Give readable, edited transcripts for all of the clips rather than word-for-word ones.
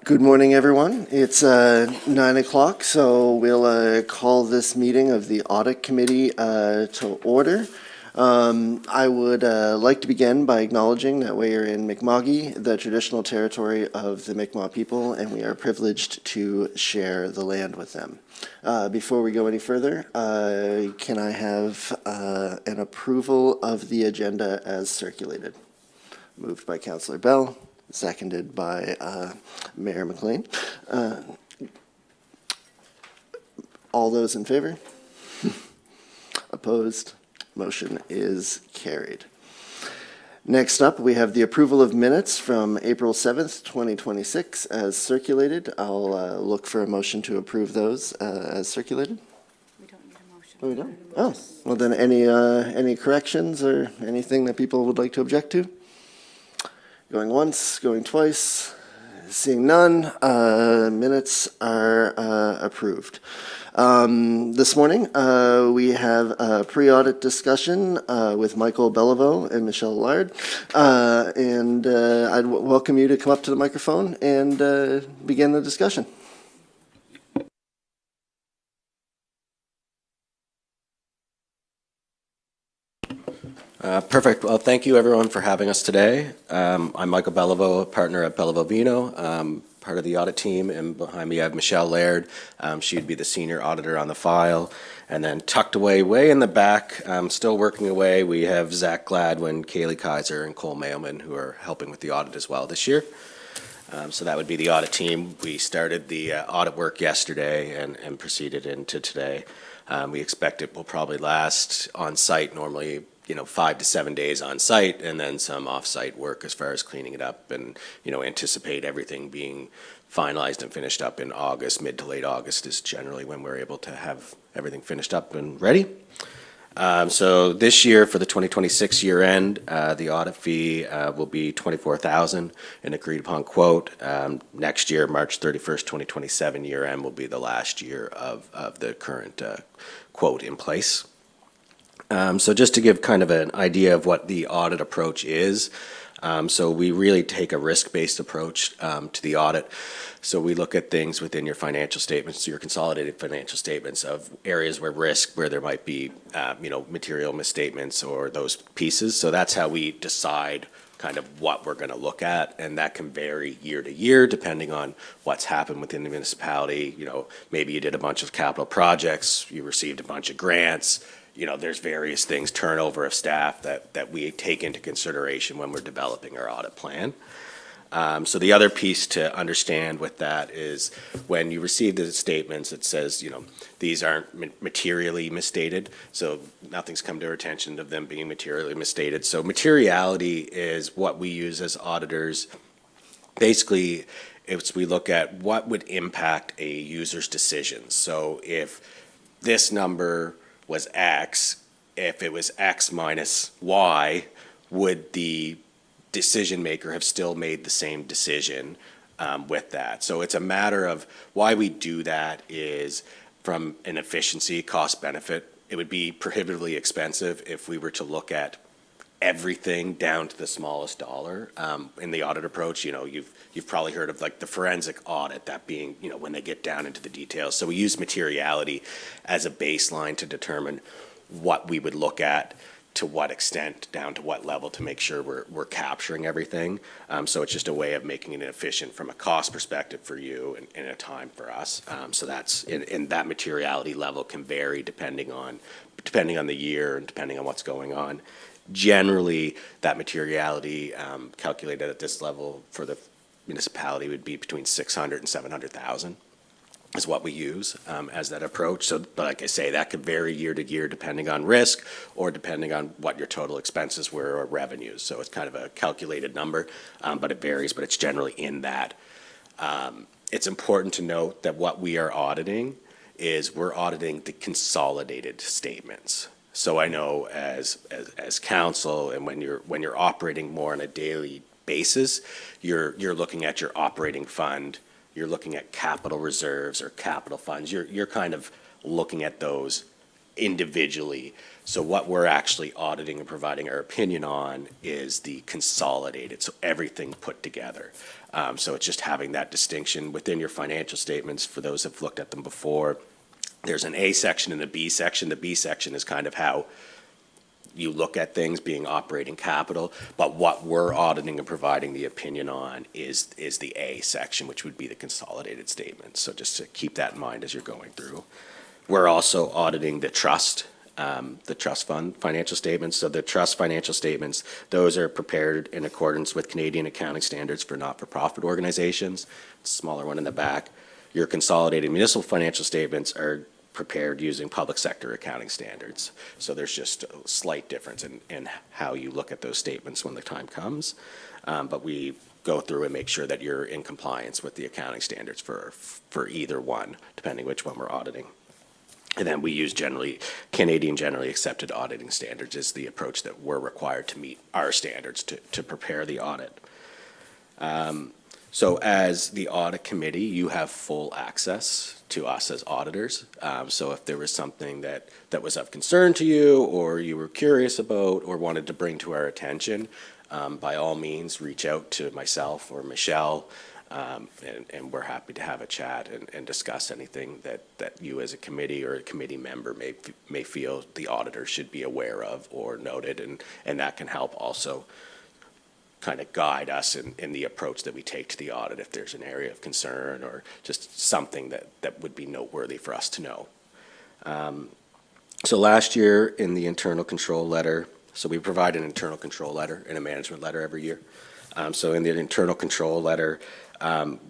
Good morning, everyone. It's 9 o'clock, so we'll call this meeting of the Audit Committee to order. I would like to begin by acknowledging that we are in Mi'kma'ki, the traditional territory of the Mi'kmaq people, and we are privileged to share the land with them. Before we go any further, can I have an approval of the agenda as circulated? Moved by Councillor Bell. Seconded by Mayor McLean. All those in favor? Opposed? Motion is carried. Next up, we have the approval of minutes from April 7th, 2026 as circulated. I'll look for a motion to approve those as circulated. We don't need a motion. Oh, we don't? Oh, well then any corrections or anything that people would like to object to? Going once, going twice, seeing none, minutes are approved. This morning, we have a pre-audit discussion with Michael Beliveau and Michelle Lard, and I'd welcome you to come up to the microphone and begin the discussion. Perfect. Well, thank you everyone for having us today. I'm Michael Beliveau, a partner at Beliveau Vino, part of the audit team, and behind me I have Michelle Laird. She'd be the senior auditor on the file. And then tucked away way in the back, still working away, we have Zach Gladwin, Kaylee Kaiser, and Cole Mailman, who are helping with the audit as well this year. So that would be the audit team. We started the audit work yesterday and proceeded into today. We expect it will probably last on site normally 5 to 7 days on site, and then some off-site work as far as cleaning it up, and anticipate everything being finalized and finished up in August. Mid to late August is generally when we're able to have everything finished up and ready. So this year, for the 2026 year end, the audit fee will be $24,000, an agreed upon quote. Next year, March 31st, 2027 year end will be the last year of the current quote in place. So just to give kind of an idea of what the audit approach is, so we really take a risk-based approach to the audit. So we look at things within your financial statements, your consolidated financial statements, of areas where there might be, material misstatements or those pieces. So that's how we decide kind of what we're going to look at, and that can vary year to year depending on what's happened within the municipality. Maybe you did a bunch of capital projects, you received a bunch of grants. There's various things, turnover of staff that we take into consideration when we're developing our audit plan. So the other piece to understand with that is when you receive the statements, it says, these aren't materially misstated. So nothing's come to our attention of them being materially misstated. So materiality is what we use as auditors. Basically, we look at what would impact a user's decisions. So if this number was X, if it was X minus Y, would the decision maker have still made the same decision with that? So it's a matter of why we do that is from an efficiency, cost benefit. It would be prohibitively expensive if we were to look at everything down to the smallest dollar. In the audit approach, you've probably heard of like the forensic audit, that being, when they get down into the details. So we use materiality as a baseline to determine what we would look at, to what extent, down to what level, to make sure we're capturing everything. So it's just a way of making it efficient from a cost perspective for you and a time for us. So that's in that materiality level can vary depending on the year and depending on what's going on. Generally, that materiality calculated at this level for the municipality would be between 600 and 700,000 is what we use as that approach. So, but like I say, that could vary year to year depending on risk or depending on what your total expenses were or revenues. So it's kind of a calculated number, but it varies, but it's generally in that. It's important to note that what we are auditing is we're auditing the consolidated statements. So I know as council, and when you're operating more on a daily basis, you're looking at your operating fund, you're looking at capital reserves or capital funds. You're kind of looking at those individually. So what we're actually auditing and providing our opinion on is the consolidated, so everything put together. So it's just having that distinction within your financial statements. For those who've looked at them before, there's an A section and a B section. The B section is kind of how you look at things being operating capital, but what we're auditing and providing the opinion on is the A section, which would be the consolidated statements. So just to keep that in mind as you're going through. We're also auditing the trust fund financial statements. So the trust financial statements, those are prepared in accordance with Canadian accounting standards for not-for-profit organizations. It's a smaller one in the back. Your consolidated municipal financial statements are prepared using public sector accounting standards. So there's just a slight difference in how you look at those statements when the time comes. But we go through and make sure that you're in compliance with the accounting standards for either one, depending which one we're auditing. And then we use Canadian generally accepted auditing standards is the approach that we're required to meet our standards to prepare the audit. So as the audit committee, you have full access to us as auditors. So if there was something that was of concern to you, or you were curious about, or wanted to bring to our attention, by all means, reach out to myself or Michelle, and we're happy to have a chat and discuss anything that you as a committee or a committee member may feel the auditor should be aware of or noted, and that can help also kind of guide us in the approach that we take to the audit if there's an area of concern or just something that would be noteworthy for us to know. So last year in the internal control letter, so we provide an internal control letter and a management letter every year. So in the internal control letter,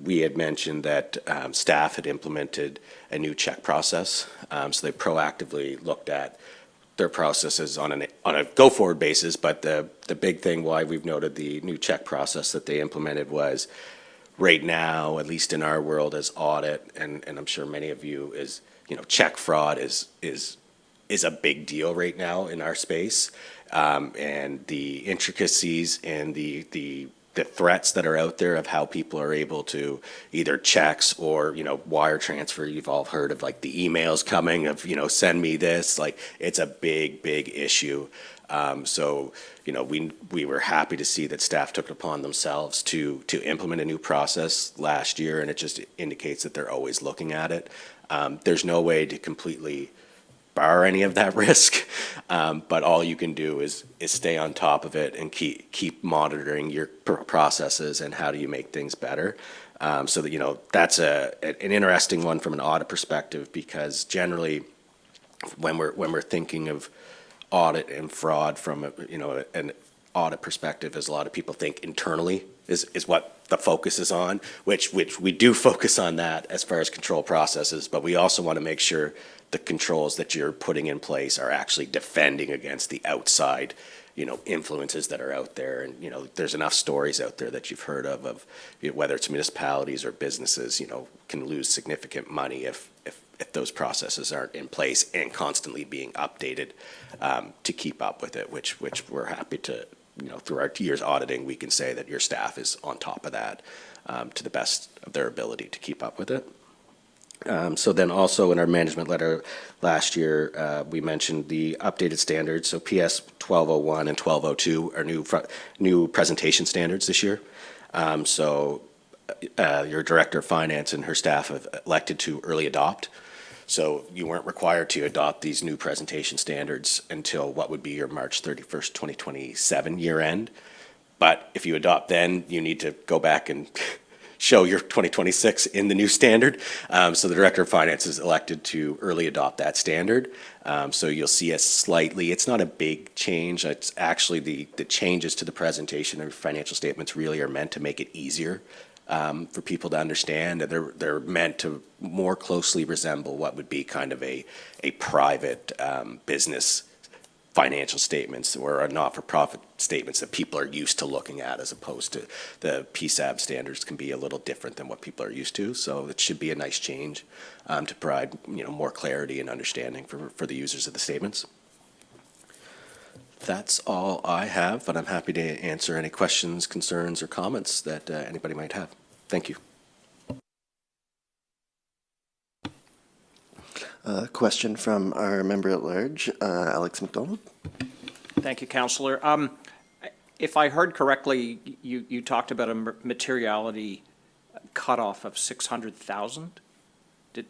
we had mentioned that staff had implemented a new check process. So they proactively looked at their processes on a go-forward basis, but the big thing why we've noted the new check process that they implemented was right now, at least in our world as audit, and I'm sure many of you is, check fraud is a big deal right now in our space, and the intricacies and the threats that are out there of how people are able to either checks or, wire transfer. You've all heard of like the emails coming of, send me this, like it's a big issue. So, we were happy to see that staff took it upon themselves to implement a new process last year, and it just indicates that they're always looking at it. There's no way to completely bar any of that risk, but all you can do is stay on top of it and keep monitoring your processes and how do you make things better. So that that's an interesting one from an audit perspective, because generally when we're thinking of audit and fraud from an audit perspective, as a lot of people think internally is what the focus is on, which we do focus on that as far as control processes, but we also want to make sure the controls that you're putting in place are actually defending against the outside, influences that are out there. And, there's enough stories out there that you've heard of whether it's municipalities or businesses, can lose significant money if those processes aren't in place and constantly being updated to keep up with it, which we're happy to, through our years auditing, we can say that your staff is on top of that to the best of their ability to keep up with it. So then also in our management letter last year, we mentioned the updated standards. So PS 1201 and 1202 are new presentation standards this year. So your director of finance and her staff have elected to early adopt. So you weren't required to adopt these new presentation standards until what would be your March 31st, 2027 year end. But if you adopt then, you need to go back and show your 2026 in the new standard. So the Director of Finance is elected to early adopt that standard. So you'll see it's not a big change. It's actually the changes to the presentation of financial statements really are meant to make it easier for people to understand. They're meant to more closely resemble what would be kind of a private business financial statements or a not-for-profit statements that people are used to looking at, as opposed to the PSAB standards can be a little different than what people are used to. So it should be a nice change to provide more clarity and understanding for the users of the statements. That's all I have, but I'm happy to answer any questions, concerns, or comments that anybody might have. Thank you. Question from our member at large, Alex McDonald. Thank you, Councillor. If I heard correctly, you talked about a materiality cutoff of 600,000?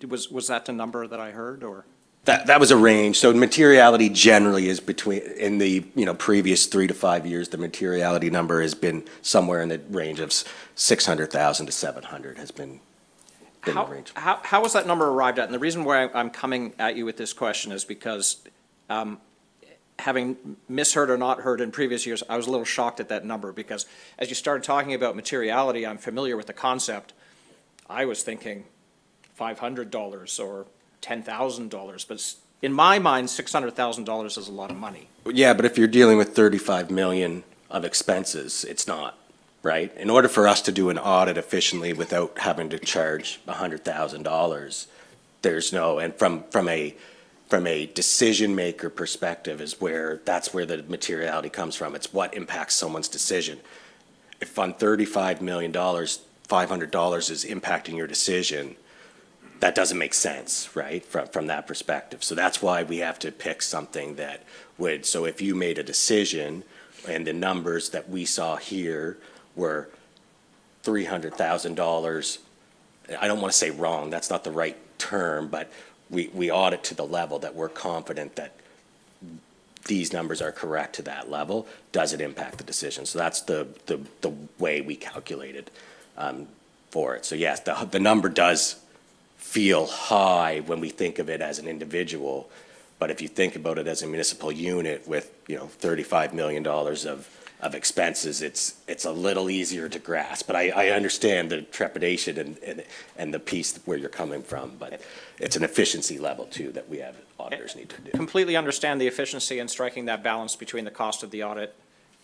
Was that the number that I heard, or? That was a range. So materiality generally is between, in the, previous 3 to 5 years, the materiality number has been somewhere in the range of 600,000 to 700 has been the range. How was that number arrived at? And the reason why I'm coming at you with this question is because, having misheard or not heard in previous years, I was a little shocked at that number, because as you started talking about materiality, I'm familiar with the concept. I was thinking $500 or $10,000, but in my mind, $600,000 is a lot of money. Yeah, but if you're dealing with 35 million of expenses, it's not, right? In order for us to do an audit efficiently without having to charge $100,000, there's no, and from a decision maker perspective that's where the materiality comes from. It's what impacts someone's decision. If on $35 million, $500 is impacting your decision, that doesn't make sense, right, from that perspective. So that's why we have to pick something that would, so if you made a decision and the numbers that we saw here were $300,000, I don't want to say wrong, that's not the right term, but we audit to the level that we're confident that these numbers are correct to that level, does it impact the decision? So that's the way we calculated for it. So yes, the number does feel high when we think of it as an individual, but if you think about it as a municipal unit with, $35 million of expenses, it's a little easier to grasp. But I understand the trepidation and the piece where you're coming from, but it's an efficiency level too that we have auditors need to do. Completely understand the efficiency and striking that balance between the cost of the audit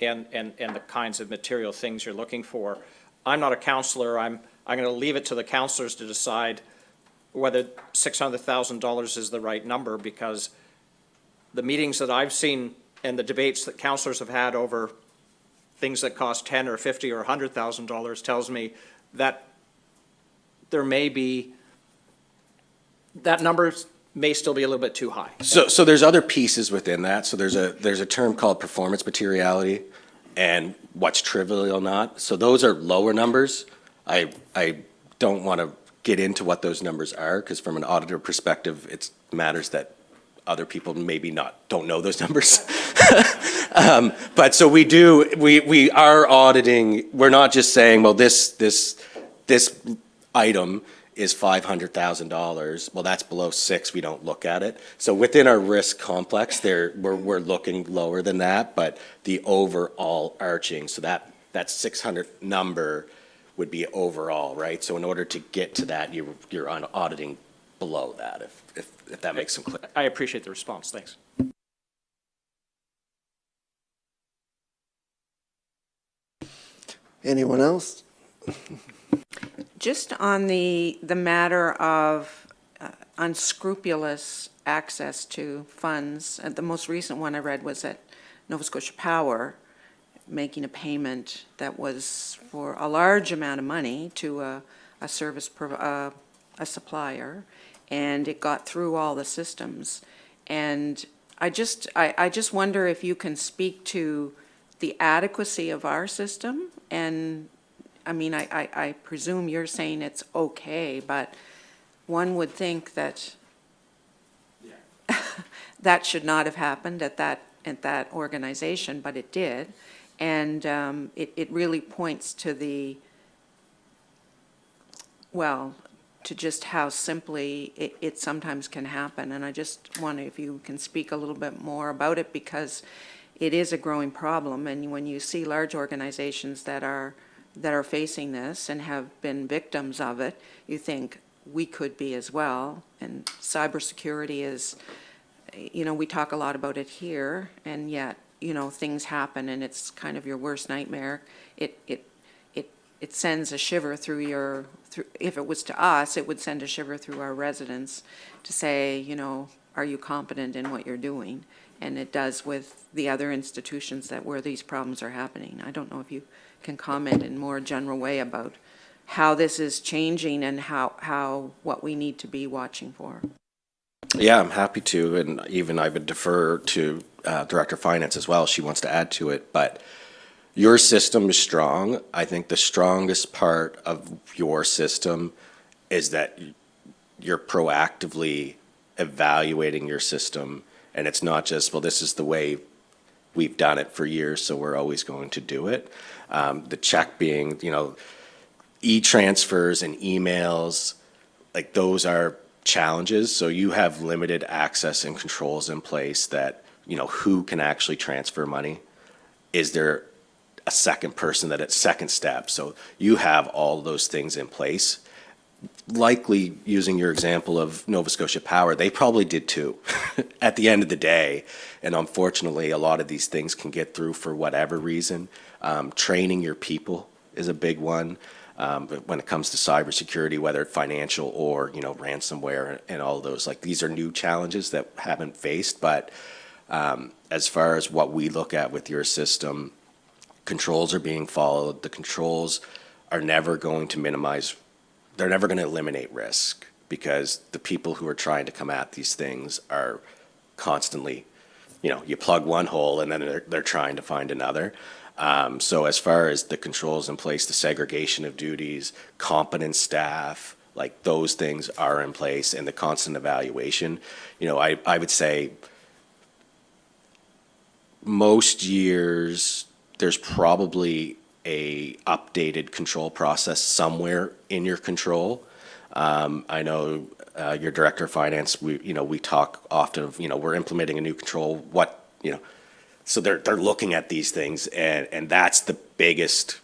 and the kinds of material things you're looking for. I'm not a counselor. I'm going to leave it to the counselors to decide whether $600,000 is the right number, because the meetings that I've seen and the debates that counselors have had over things that cost $10,000 or $50,000 or $100,000 tells me that there may be, that number may still be a little bit too high. So there's other pieces within that. So there's a term called performance materiality and what's trivial or not. So those are lower numbers. I don't want to get into what those numbers are, because from an auditor perspective, it matters that other people maybe don't know those numbers. But so we are auditing, we're not just saying, well, this item is $500,000. Well, that's below 6, we don't look at it. So within our risk complex there, we're looking lower than that, but the overall arching, so that 600 number would be overall, right? So in order to get to that, you're on auditing below that, if that makes some clear. I appreciate the response. Thanks. Anyone else? Just on the matter of unscrupulous access to funds, the most recent one I read was at Nova Scotia Power, making a payment that was for a large amount of money to a supplier, and it got through all the systems. And I just wonder if you can speak to the adequacy of our system. And I mean, I presume you're saying it's okay, but one would think that that should not have happened at that organization, but it did. And it really points to to just how simply it sometimes can happen. And I just wonder if you can speak a little bit more about it, because it is a growing problem. And when you see large organizations that are facing this and have been victims of it, you think we could be as well. And cybersecurity is, we talk a lot about it here, and yet, things happen and it's kind of your worst nightmare. It sends a shiver through if it was to us, it would send a shiver through our residents to say, are you competent in what you're doing? And it does with the other institutions where these problems are happening. I don't know if you can comment in more general way about how this is changing and what we need to be watching for. Yeah, I'm happy to, and even I would defer to Director of Finance as well. She wants to add to it, but Your system is strong. I think the strongest part of your system is that you're proactively evaluating your system, and it's not just, well, this is the way we've done it for years, so we're always going to do it. The check being, e-transfers and emails, like those are challenges. So you have limited access and controls in place that, who can actually transfer money? Is there a second person that at second step? So you have all those things in place. Likely, using your example of Nova Scotia Power, they probably did too at the end of the day. And unfortunately, a lot of these things can get through for whatever reason. Training your people is a big one. But when it comes to cybersecurity, whether financial or, ransomware and all of those, like these are new challenges that haven't faced. But as far as what we look at with your system, controls are being followed. The controls are never going to minimize, they're never going to eliminate risk, because the people who are trying to come at these things are constantly, you plug one hole and then they're trying to find another. So as far as the controls in place, the segregation of duties, competent staff, like those things are in place, and the constant evaluation, I would say most years there's probably a updated control process somewhere in your control. I know your director of finance, we talk often of, we're implementing a new control, so they're looking at these things, and that's the biggest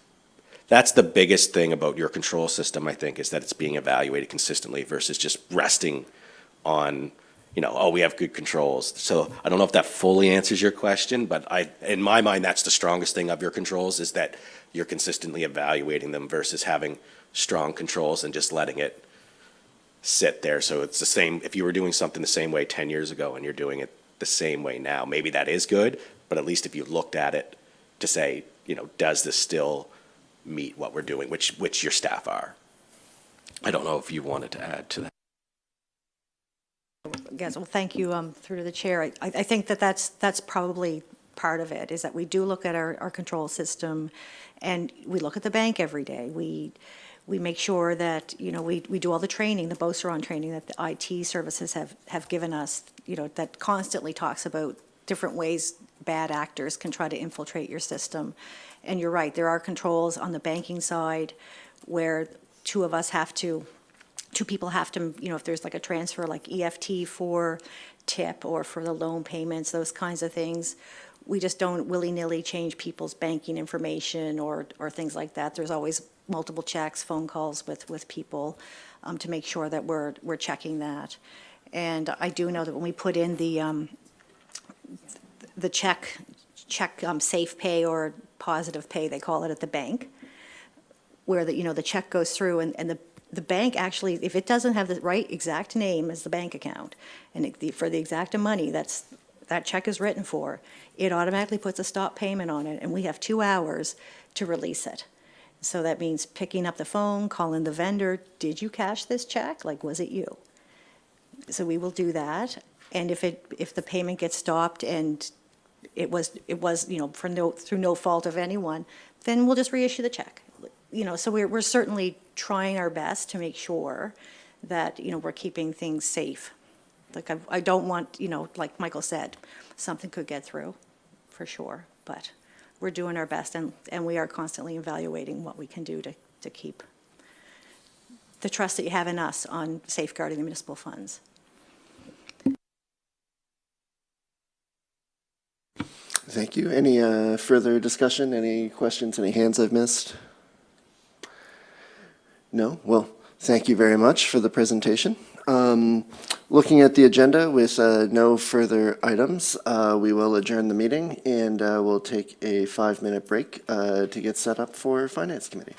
thing about your control system, I think, is that it's being evaluated consistently versus just resting on, oh, we have good controls. So I don't know if that fully answers your question, but in my mind, that's the strongest thing of your controls, is that you're consistently evaluating them versus having strong controls and just letting it sit there. So it's the same, if you were doing something the same way 10 years ago and you're doing it the same way now, maybe that is good, but at least if you looked at it to say, does this still meet what we're doing, which your staff are. I don't know if you wanted to add to that. Yes, well, thank you, through to the chair. I think that's probably part of it, is that we do look at our control system, and we look at the bank every day. We make sure that, we do all the training, the Beauceron training that the IT services have given us, that constantly talks about different ways bad actors can try to infiltrate your system. And you're right, there are controls on the banking side where two people have to, if there's like a transfer like EFT for tip or for the loan payments, those kinds of things, we just don't willy-nilly change people's banking information or things like that. There's always multiple checks, phone calls with people to make sure that we're checking that. And I do know that when we put in the check safe pay or positive pay, they call it at the bank, where the check goes through and the bank actually, if it doesn't have the right exact name as the bank account, and for the exact money that check is written for, it automatically puts a stop payment on it, and we have 2 hours to release it. So that means picking up the phone, calling the vendor, did you cash this check? Like, was it you? So we will do that, and if the payment gets stopped and it was through no fault of anyone, then we'll just reissue the check. So we're certainly trying our best to make sure that, we're keeping things safe. Like, I don't want, like Michael said, something could get through, for sure. But we're doing our best, and we are constantly evaluating what we can do to keep the trust that you have in us on safeguarding the municipal funds. Thank you. Any further discussion? Any questions? Any hands I've missed? No? Well, thank you very much for the presentation. Looking at the agenda with no further items, we will adjourn the meeting, and we'll take a 5-minute break to get set up for Finance Committee.